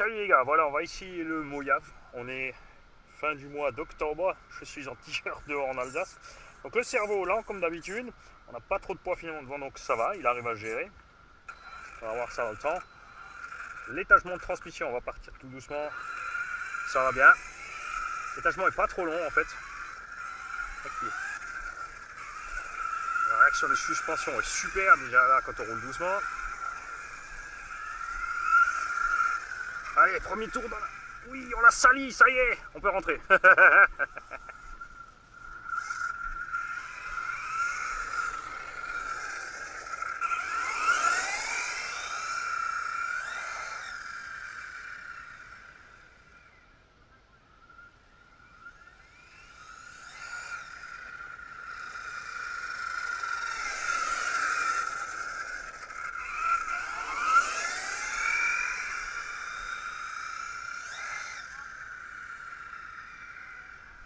Salut les gars, voilà on va essayer le Mojave. On est fin du mois d'octobre, je suis en t-shirt dehors en Alsace. Donc le cerveau lent comme d'habitude, on n'a pas trop de poids finalement devant donc ça va, il arrive à gérer. On va voir ça dans le temps. L'étagement de transmission, on va partir tout doucement, ça va bien. L'étagement est pas trop long en fait. Okay. La réaction des suspensions est super déjà là quand on roule doucement. Allez, premier tour dans la... Oui, on l'a sali, ça y est, on peut rentrer.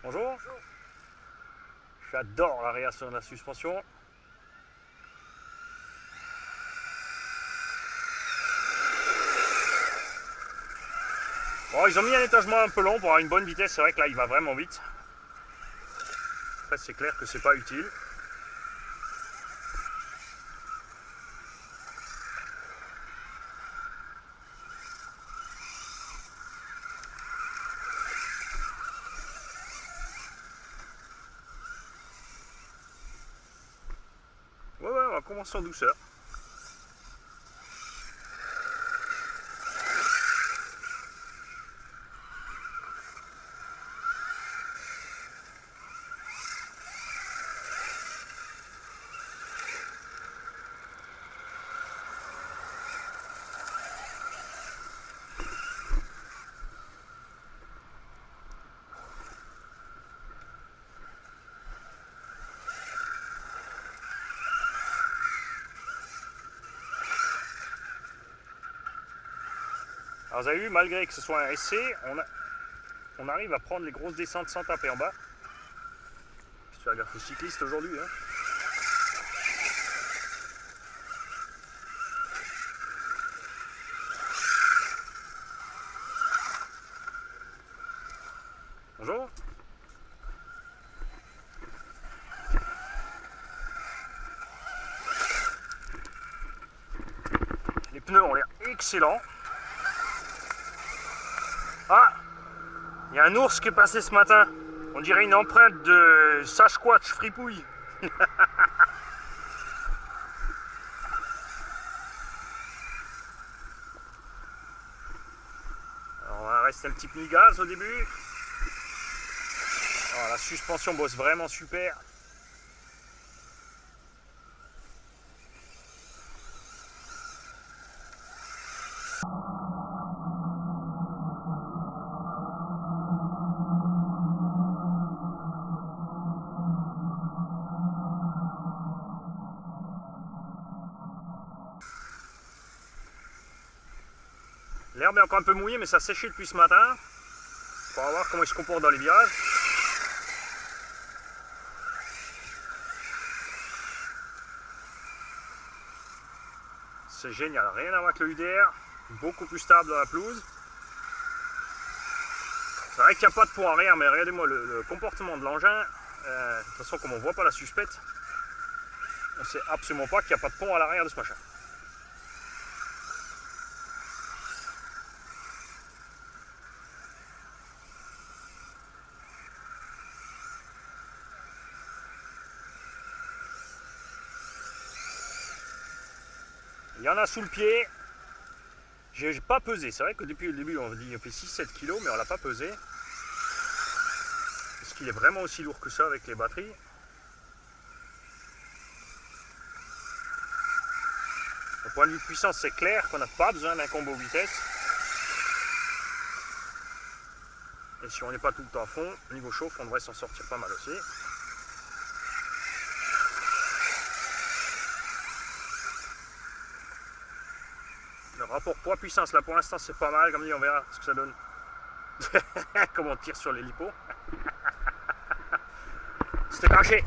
Bonjour. J'adore la réaction de la suspension. Bon, ils ont mis un étagement un peu long pour avoir une bonne vitesse. C'est vrai que là, il va vraiment vite. Après, c'est clair que c'est pas utile. Ouais, on va commencer en douceur. Alors vous avez vu, malgré que ce soit un essai, on arrive à prendre les grosses descentes sans taper en bas. Je fais gaffe aux cyclistes aujourd'hui. Hein. Bonjour. Les pneus ont l'air excellents. Ah, il y a un ours qui est passé ce matin. On dirait une empreinte de Sasquatch fripouille. Alors on va rester un petit peu gaz au début. Alors, la suspension bosse vraiment super. L'herbe est encore un peu mouillée, mais ça a séché depuis ce matin. On va voir comment il se comporte dans les virages. C'est génial, rien à voir avec le UDR. Beaucoup plus stable dans la pelouse. C'est vrai qu'il n'y a pas de pont arrière, mais regardez-moi le comportement de l'engin. De toute façon, comme on ne voit pas la suspecte, on ne sait absolument pas qu'il n'y a pas de pont à l'arrière de ce machin. Il y en a sous le pied. J'ai pas pesé. C'est vrai que depuis le début, on dit qu'il fait 6-7 kg, mais on l'a pas pesé. Est-ce qu'il est vraiment aussi lourd que ça avec les batteries? Au point de vue puissance, c'est clair qu'on n'a pas besoin d'un combo vitesse. Et si on n'est pas tout le temps à fond, niveau chauffe, on devrait s'en sortir pas mal aussi. Le rapport poids-puissance, là pour l'instant c'est pas mal, comme dit, on verra ce que ça donne. Comment on tire sur les lipos. C'était caché.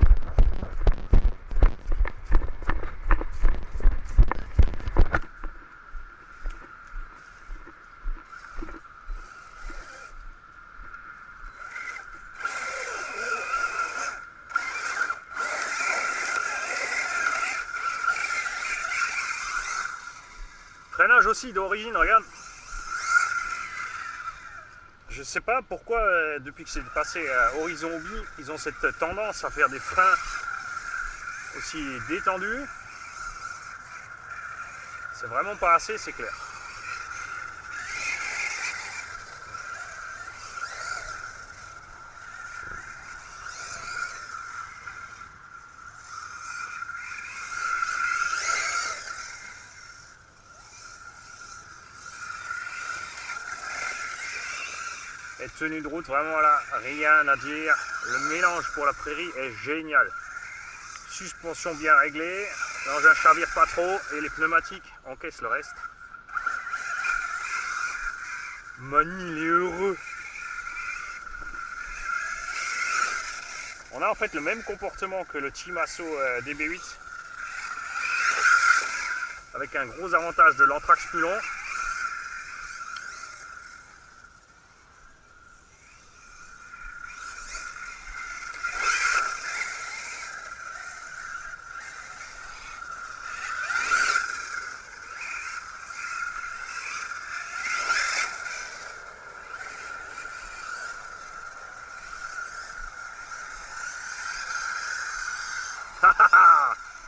l'allumage aussi d'origine, regarde. Je sais pas pourquoi, depuis que c'est passé à Horizon Hobby, ils ont cette tendance à faire des freins aussi détendus. C'est vraiment pas assez, c'est clair. Et tenue de route, vraiment là, rien à dire. Le mélange pour la prairie est génial. Suspension bien réglée, l'engin chavire pas trop et les pneumatiques encaissent le reste. Mani, il est heureux. On a en fait le même comportement que le Timasso DB8 avec un gros avantage de l'anthrax plus long.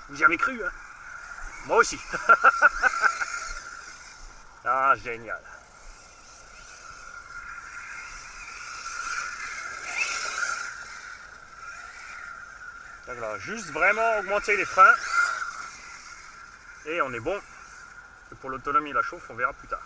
Vous y avez cru, hein? Moi aussi. Ah, génial. Voilà, juste vraiment augmenter les freins. Et on est bon. Et pour l'autonomie et la chauffe, on verra plus tard.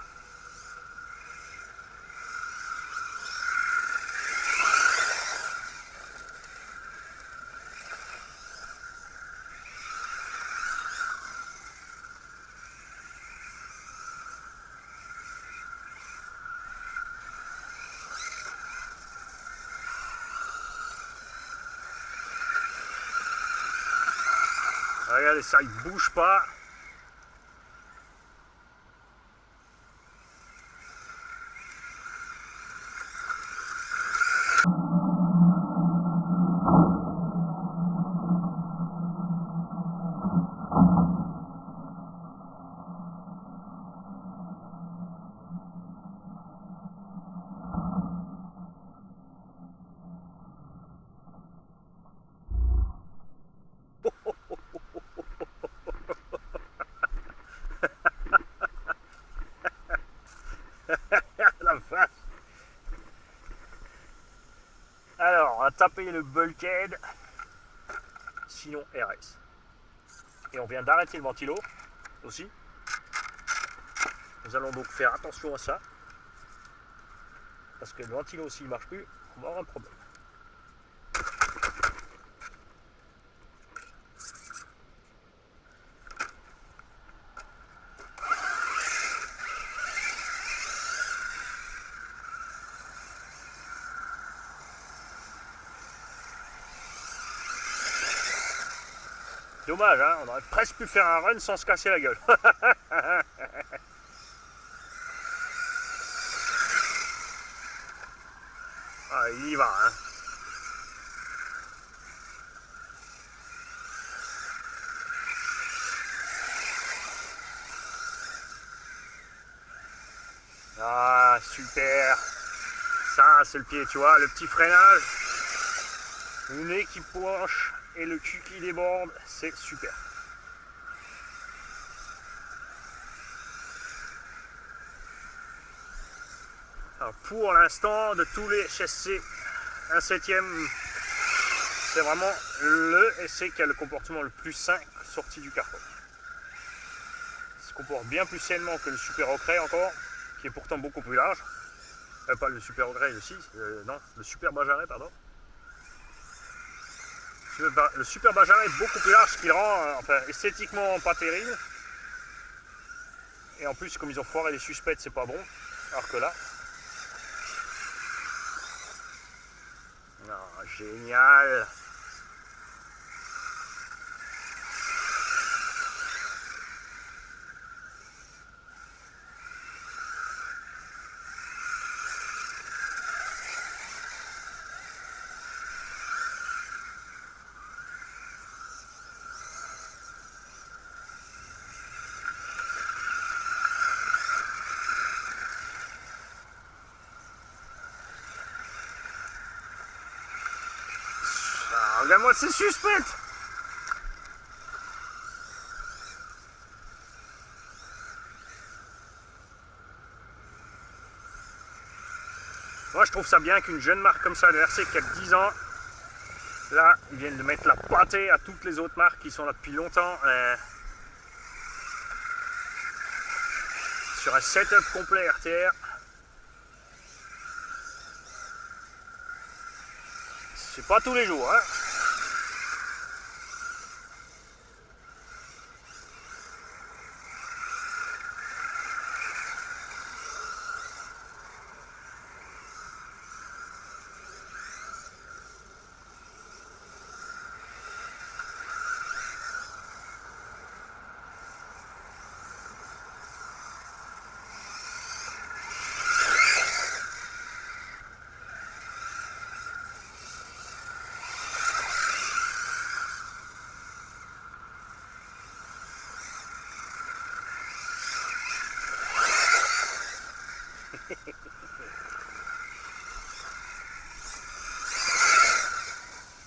Regardez ça, il ne bouge pas. La vache. Alors, on va taper le bulkhead, sinon RS. Et on vient d'arrêter le ventilo aussi. Nous allons donc faire attention à ça. Parce que le ventilo, s'il ne marche plus, on va avoir un problème. Dommage, hein, on aurait presque pu faire un run sans se casser la gueule. Ah, il y va, hein. Ah, super. Ça, c'est le pied, tu vois, le petit freinage. Le nez qui penche et le cul qui déborde, c'est super. Alors, pour l'instant, de tous les châssis, un 7e, c'est vraiment le essai qui a le comportement le plus sain sorti du carton. Il se comporte bien plus sainement que le Super Ocray encore, qui est pourtant beaucoup plus large. Pas le Super Ocray, non, le Super Bajaret, pardon. Le Super Bajaret est beaucoup plus large, ce qui le rend enfin, esthétiquement pas terrible. Et en plus, comme ils ont foiré les suspects, c'est pas bon. Alors que là... Non, génial. Regarde-moi ces suspects. Moi je trouve ça bien qu'une jeune marque comme ça de RC qui a 10 ans, là ils viennent de mettre la pâtée à toutes les autres marques qui sont là depuis longtemps. Sur un setup complet RTR. C'est pas tous les jours, hein.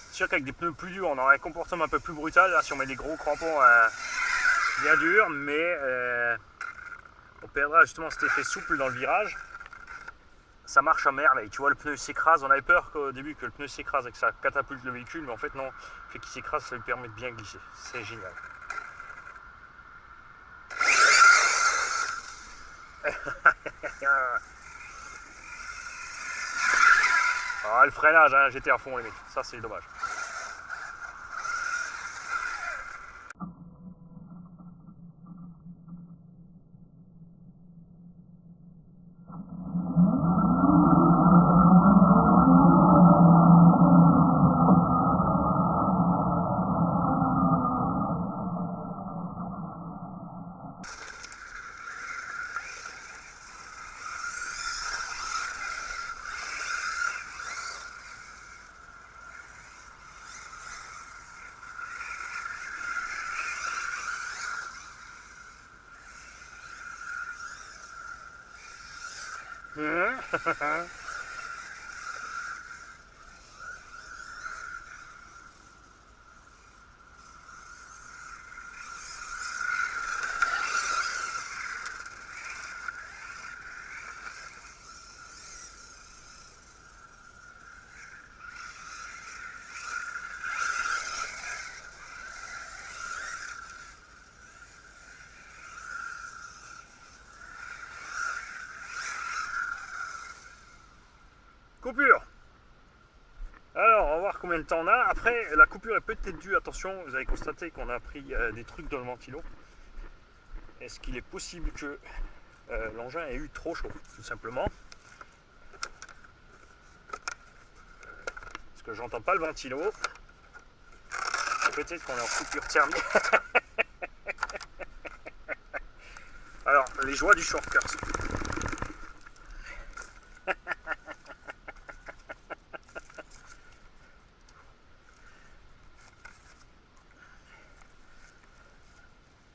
C'est sûr qu'avec des pneus plus durs, on aurait un comportement un peu plus brutal. Là, si on met des gros crampons bien durs, mais on perdra justement cet effet souple dans le virage. Ça marche à merveille. Tu vois, le pneu s'écrase. On avait peur qu'au début que le pneu s'écrase et que ça catapulte le véhicule, mais en fait non. Le fait qu'il s'écrase, ça lui permet de bien glisser. C'est génial. Ah, le freinage, hein, j'étais à fond les mecs. Ça, c'est dommage. Coupure. Alors, on va voir combien de temps on a. Après, la coupure est peut-être due, attention, vous avez constaté qu'on a pris des trucs dans le ventilo. Est-ce qu'il est possible que l'engin ait eu trop chaud, tout simplement? Parce que j'entends pas le ventilo. Peut-être qu'on est en coupure thermique. Alors, les joies du short course.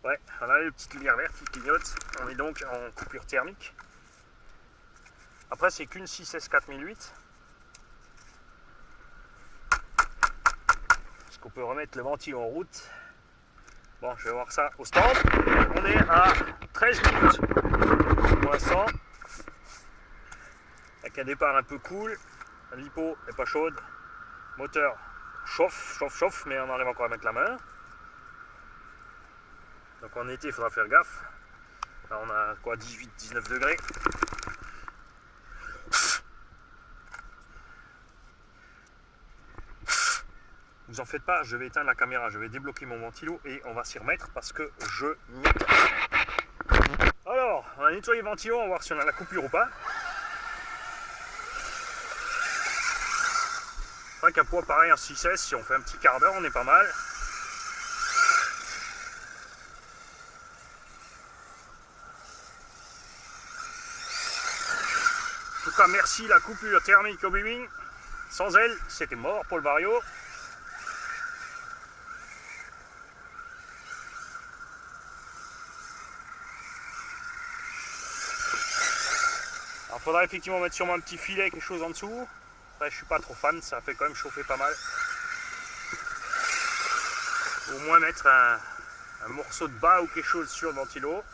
Ouais, on a les petites lumières vertes qui clignotent. On est donc en coupure thermique. Après, c'est qu'une 6S 4008. Est-ce qu'on peut remettre le ventilo en route? Bon, je vais voir ça au stand. On est à 13 minutes pour l'instant. Avec un départ un peu cool. L'hypo n'est pas chaude. Moteur chauffe, mais on arrive encore à mettre la main. Donc en été, il faudra faire gaffe. Là, on a quoi, 18-19 degrés. Vous en faites pas, je vais éteindre la caméra, je vais débloquer mon ventilo et on va s'y remettre parce que je m'éteins. Alors, on a nettoyé le ventilo, on va voir si on a la coupure ou pas. C'est vrai qu'un poids pareil en 6S, si on fait un petit quart d'heure, on est pas mal. En tout cas, merci la coupure thermique au Biming. Sans elle, c'était mort pour le Vario. Alors, il faudra effectivement mettre sûrement un petit filet, quelque chose en dessous. Après, je suis pas trop fan, ça fait quand même chauffer pas mal. Au moins mettre un morceau de bas ou quelque chose sur le ventilo.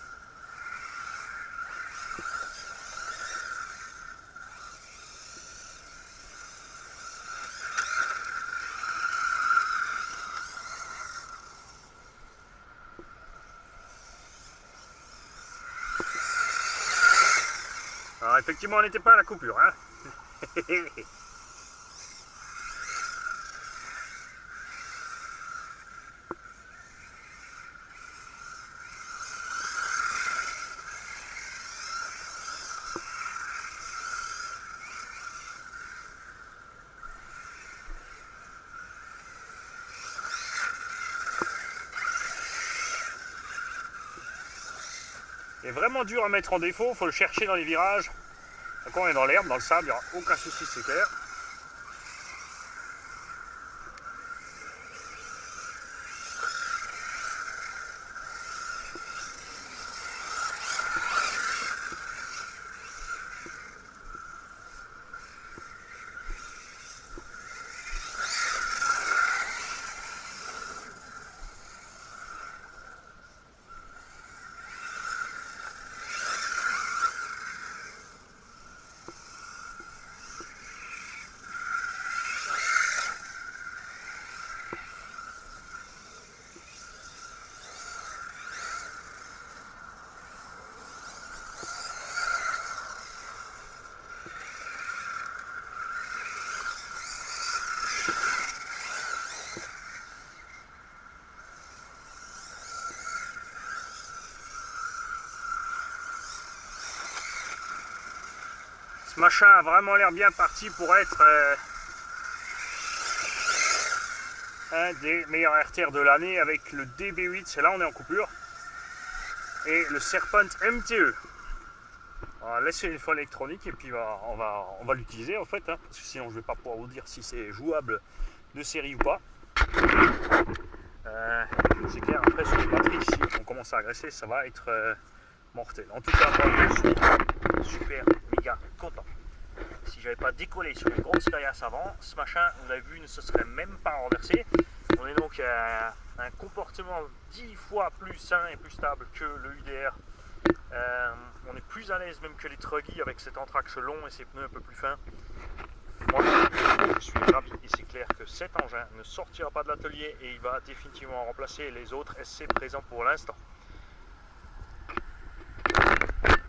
Alors effectivement on n'était pas à la coupure, hein. Il est vraiment dur à mettre en défaut, il faut le chercher dans les virages. Quand on est dans l'herbe, dans le sable, il n'y aura aucun souci, c'est clair. Ce machin a vraiment l'air bien parti pour être un des meilleurs RTR de l'année avec le DB8, c'est là on est en coupure, et le Serpent MTE. On va laisser une fois électronique et puis on va l'utiliser en fait, hein, parce que sinon je vais pas pouvoir vous dire si c'est jouable de série ou pas. C'est clair, après sur les batteries, si on commence à agresser, ça va être mortel. En tout cas, moi je suis super méga content. Si j'avais pas décollé sur une grosse caillasse avant, ce machin, vous l'avez vu, ne se serait même pas renversé. On est donc à un comportement 10 fois plus sain et plus stable que le UDR. On est plus à l'aise même que les Truggy avec cet anthrax long et ces pneus un peu plus fins. Moi, je suis ravi et c'est clair que cet engin ne sortira pas de l'atelier et il va définitivement remplacer les autres SC présents pour l'instant.